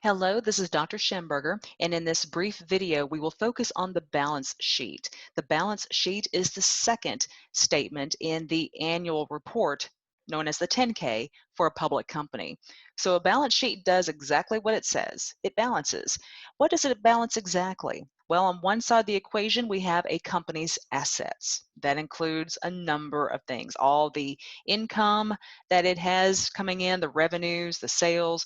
Hello, this is Dr. Schemberger, and in this brief video, we will focus on the balance sheet. The balance sheet is the second statement in the annual report, known as the 10K, for a public company. So a balance sheet does exactly what it says. It balances. What does it balance exactly? Well, on one side of the equation, we have a company's assets. That includes a number of things, all the income that it has coming in, the revenues, the sales,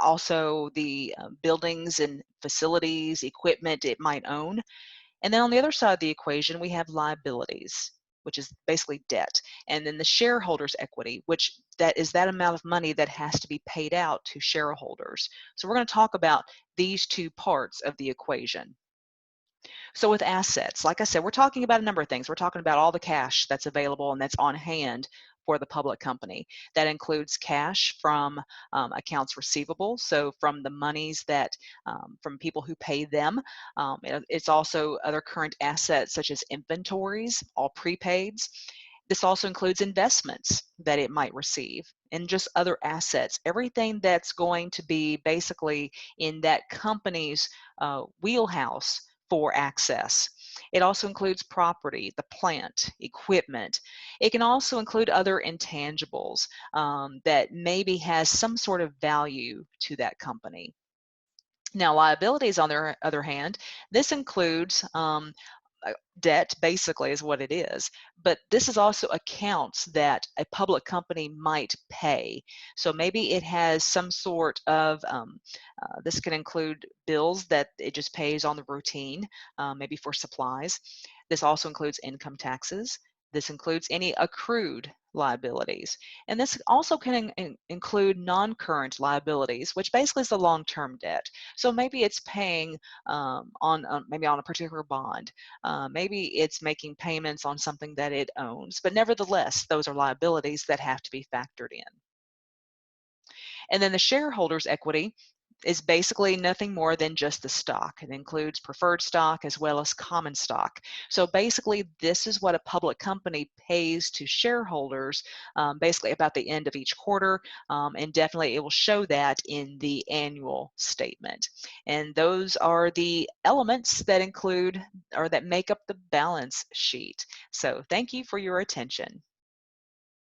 also the buildings and facilities, equipment it might own. And then on the other side of the equation, we have liabilities, which is basically debt. And then the shareholders' equity, which that is that amount of money that has to be paid out to shareholders. So we're going to talk about these two parts of the equation. So with assets, like I said, we're talking about a number of things. We're talking about all the cash that's available and that's on hand for the public company. That includes cash from accounts receivable, so from the monies that from people who pay them. It's also other current assets such as inventories, all prepaids. This also includes investments that it might receive and just other assets, everything that's going to be basically in that company's wheelhouse for access. It also includes property, the plant, equipment. It can also include other intangibles that maybe has some sort of value to that company. Now, liabilities, on the other hand, this includes debt, basically, is what it is. But this is also accounts that a public company might pay. So maybe it has some sort of, this can include bills that it just pays on the routine, maybe for supplies. This also includes income taxes. This includes any accrued liabilities. And this also can include non-current liabilities, which basically is the long-term debt. So maybe it's paying maybe on a particular bond. Maybe it's making payments on something that it owns, but nevertheless, those are liabilities that have to be factored in. And then the shareholders' equity is basically nothing more than just the stock. It includes preferred stock as well as common stock. So basically, this is what a public company pays to shareholders basically about the end of each quarter, and definitely it will show that in the annual statement. And those are the elements that include or that make up the balance sheet. So thank you for your attention.